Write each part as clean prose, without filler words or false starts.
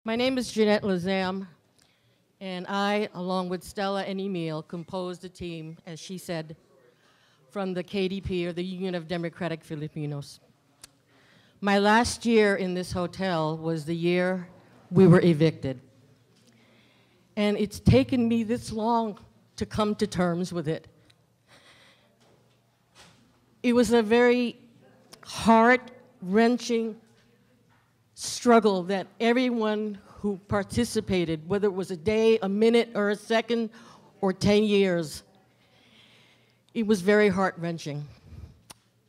My name is Jeanette Lazam, and I, along with Stella and Emil, composed a team, as she said, from the KDP, or the Union of Democratic Filipinos. My last year in this hotel was the year we were evicted. And it's taken me this long to come to terms with it. It was a very heart-wrenching struggle that everyone who participated, whether it was a day, a minute, or a second, or 10 years, it was very heart-wrenching.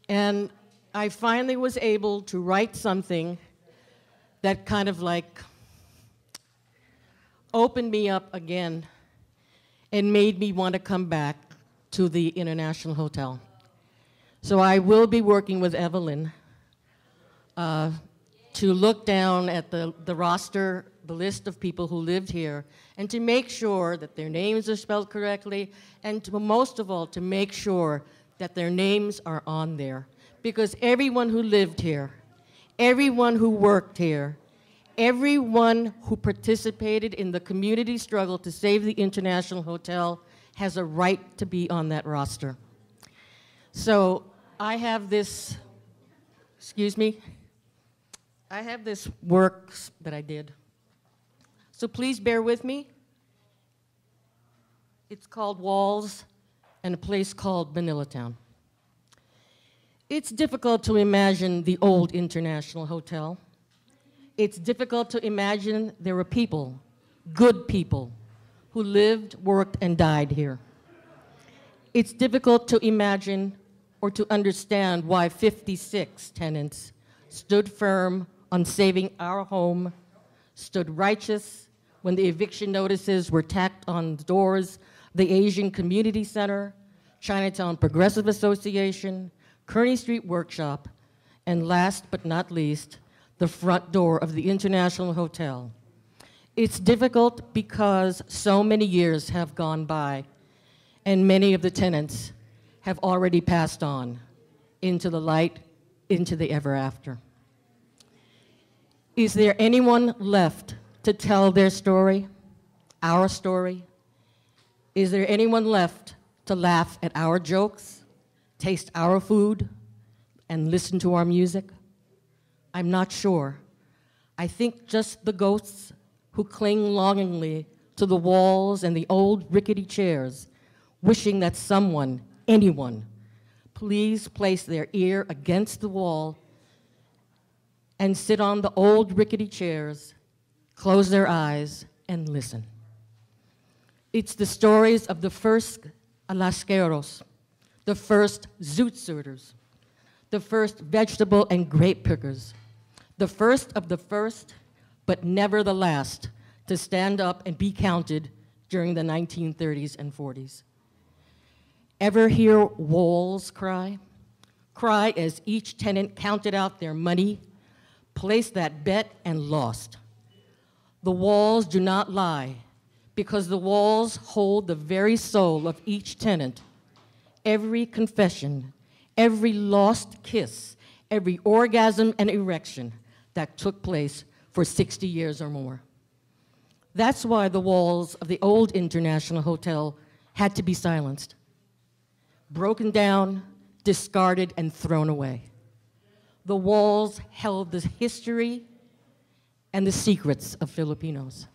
And I finally was able to write something that kind of like opened me up again and made me want to come back to the International Hotel. So I will be working with Evelyn to look down at the roster, the list of people who lived here, and to make sure that their names are spelled correctly, and most of all, to make sure that their names are on there. Because everyone who lived here, everyone who worked here, everyone who participated in the community struggle to save the International Hotel has a right to be on that roster. So I have this, excuse me, I have this work that I did. So please bear with me. It's called Walls and a place called Manilatown. It's difficult to imagine the old International Hotel. It's difficult to imagine there were people, good people, who lived, worked, and died here. It's difficult to imagine or to understand why 56 tenants stood firm on saving our home, stood righteous when the eviction notices were tacked on the doors, the Asian Community Center, Chinatown Progressive Association, Kearny Street Workshop, and last but not least, the front door of the International Hotel. It's difficult because so many years have gone by, and many of the tenants have already passed on into the light, into the ever after. Is there anyone left to tell their story, our story? Is there anyone left to laugh at our jokes, taste our food, and listen to our music? I'm not sure. I think just the ghosts who cling longingly to the walls and the old rickety chairs, wishing that someone, anyone, please place their ear against the wall and sit on the old rickety chairs, close their eyes, and listen. It's the stories of the first alasqueros, the first zoot suiters, the first vegetable and grape pickers, the first of the first, but never the last, to stand up and be counted during the 1930s and 40s. Ever hear walls cry? Cry as each tenant counted out their money, placed that bet, and lost. The walls do not lie, because the walls hold the very soul of each tenant. Every confession, every lost kiss, every orgasm and erection that took place for 60 years or more. That's why the walls of the old International Hotel had to be silenced, broken down, discarded, and thrown away. The walls held the history and the secrets of Filipinos.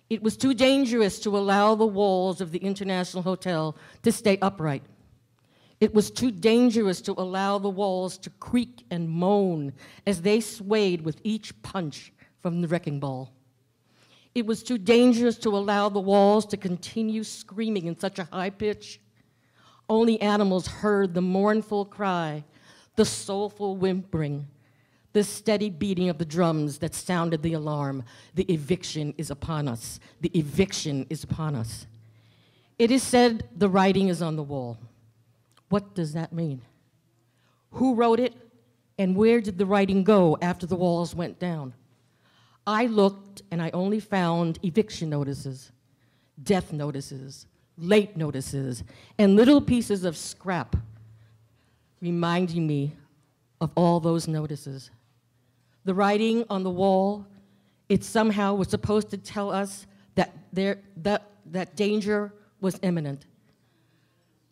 It was too dangerous to allow the walls of the International Hotel to stay upright. It was too dangerous to allow the walls to creak and moan as they swayed with each punch from the wrecking ball. It was too dangerous to allow the walls to continue screaming in such a high pitch. Only animals heard the mournful cry, the soulful whimpering, the steady beating of the drums that sounded the alarm. The eviction is upon us. The eviction is upon us. It is said the writing is on the wall. What does that mean? Who wrote it, and where did the writing go after the walls went down? I looked, and I only found eviction notices, death notices, late notices, and little pieces of scrap reminding me of all those notices. The writing on the wall It somehow was supposed to tell us that danger was imminent,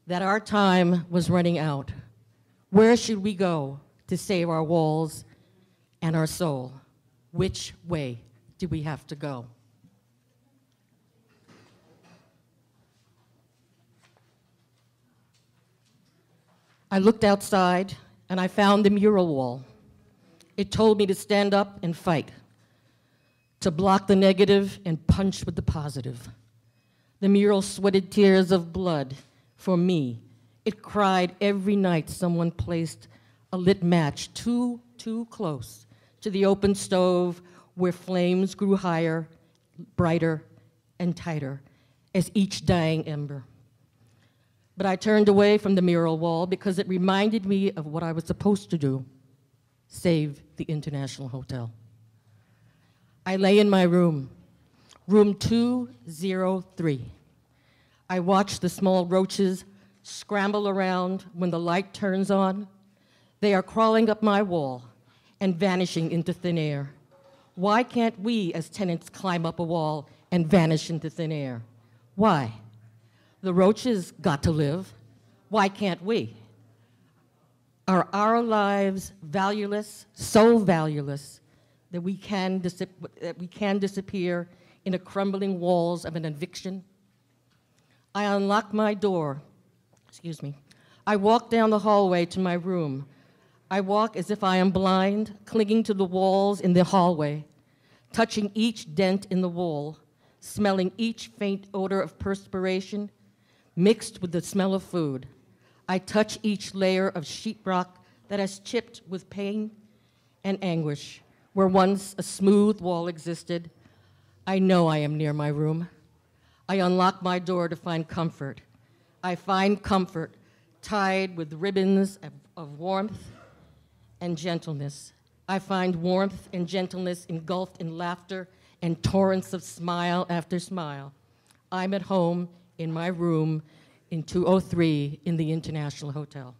that our time was running out. Where should we go to save our walls and our soul? Which way do we have to go? I looked outside and I found the mural wall. It told me to stand up and fight, to block the negative and punch with the positive. The mural sweated tears of blood for me. It cried every night someone placed a lit match too close to the open stove where flames grew higher, brighter, and tighter as each dying ember. But I turned away from the mural wall because it reminded me of what I was supposed to do: save the International Hotel. I lay in my room, room 203. I watch the small roaches scramble around when the light turns on. They are crawling up my wall and vanishing into thin air. Why can't we as tenants climb up a wall and vanish into thin air? Why? The roaches got to live. Why can't we? Are our lives valueless, so valueless, that we can disappear in the crumbling walls of an eviction? I unlock my door. I walk down the hallway to my room. I walk as if I am blind, clinging to the walls in the hallway, touching each dent in the wall, smelling each faint odor of perspiration mixed with the smell of food. I touch each layer of sheetrock that has chipped with pain and anguish. Where once a smooth wall existed, I know I am near my room. I unlock my door to find comfort. I find comfort tied with ribbons of warmth and gentleness. I find warmth and gentleness engulfed in laughter and torrents of smile after smile. I'm at home in my room in 203 in the International Hotel.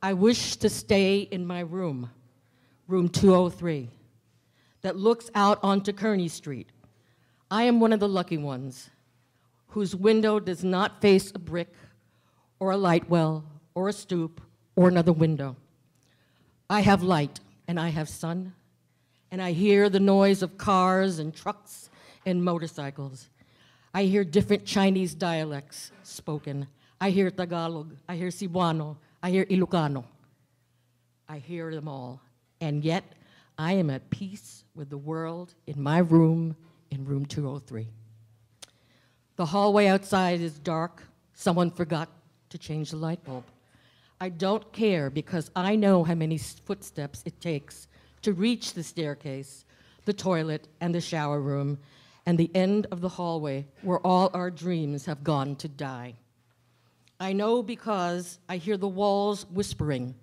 I wish to stay in my room, room 203, that looks out onto Kearny Street. I am one of the lucky ones whose window does not face a brick or a light well or a stoop or another window. I have light and I have sun, and I hear the noise of cars and trucks and motorcycles. I hear different Chinese dialects spoken. I hear Tagalog, I hear Cebuano, I hear Ilocano. I hear them all, and yet I am at peace with the world in my room in room 203. The hallway outside is dark. Someone forgot to change the light bulb. I don't care because I know how many footsteps it takes to reach the staircase, the toilet, and the shower room, and the end of the hallway where all our dreams have gone to die. I know because I hear the walls whispering,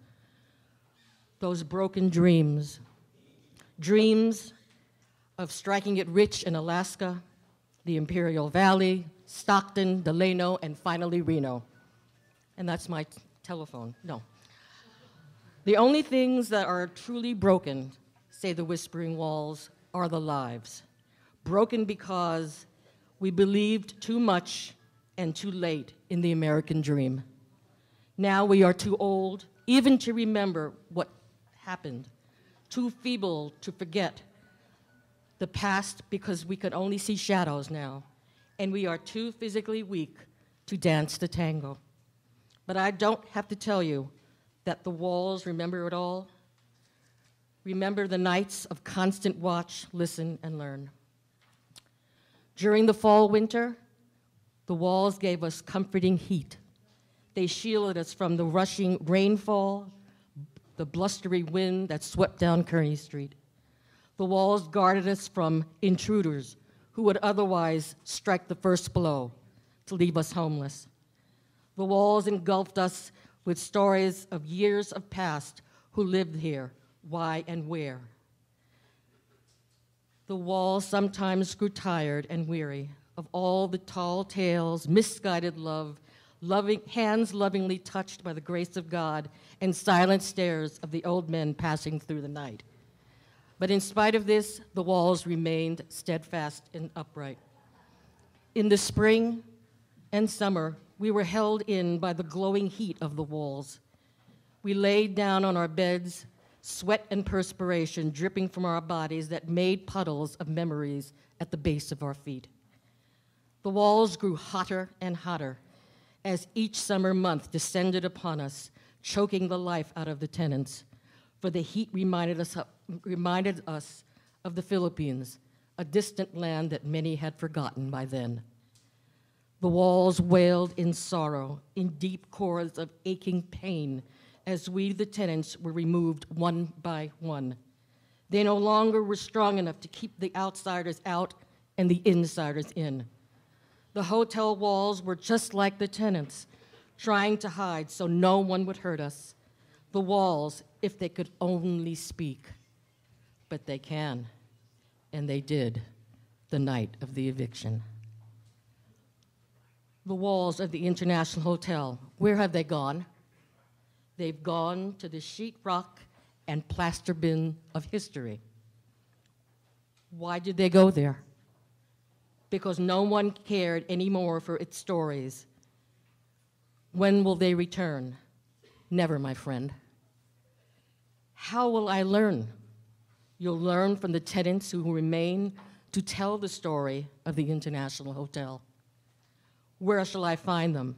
those broken dreams. Dreams of striking it rich in Alaska, the Imperial Valley, Stockton, Delano, and finally Reno. And that's my telephone, no. The only things that are truly broken, say the whispering walls, are the lives. Broken because we believed too much and too late in the American dream. Now we are too old even to remember what happened, too feeble to forget the past because we could only see shadows now, and we are too physically weak to dance the tango. But I don't have to tell you that the walls remember it all. Remember the nights of constant watch, listen, and learn. During the fall, winter, the walls gave us comforting heat. They shielded us from the rushing rainfall, the blustery wind that swept down Kearny Street. The walls guarded us from intruders who would otherwise strike the first blow to leave us homeless. The walls engulfed us with stories of years of past who lived here, why and where. The walls sometimes grew tired and weary of all the tall tales, misguided love, hands lovingly touched by the grace of God, and silent stares of the old men passing through the night. But in spite of this, the walls remained steadfast and upright. In the spring and summer, we were held in by the glowing heat of the walls. We laid down on our beds, sweat and perspiration dripping from our bodies that made puddles of memories at the base of our feet. The walls grew hotter and hotter as each summer month descended upon us, choking the life out of the tenants, for the heat reminded us of the Philippines, a distant land that many had forgotten by then. The walls wailed in sorrow, in deep chords of aching pain, as we, the tenants, were removed one by one. They no longer were strong enough to keep the outsiders out and the insiders in. The hotel walls were just like the tenants, trying to hide so no one would hurt us. The walls, if they could only speak. But they can, and they did, the night of the eviction. The walls of the International Hotel, where have they gone? They've gone to the sheetrock and plaster bin of history. Why did they go there? Because no one cared anymore for its stories. When will they return? Never, my friend. How will I learn? You'll learn from the tenants who remain to tell the story of the International Hotel. Where shall I find them?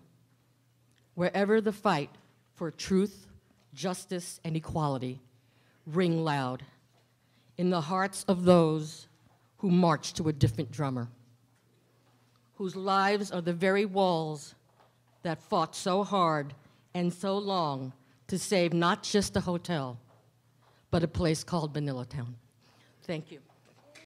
Wherever the fight for truth, justice, and equality ring loud, in the hearts of those who march to a different drummer, whose lives are the very walls that fought so hard and so long to save not just a hotel, but a place called Manila Town. Thank you.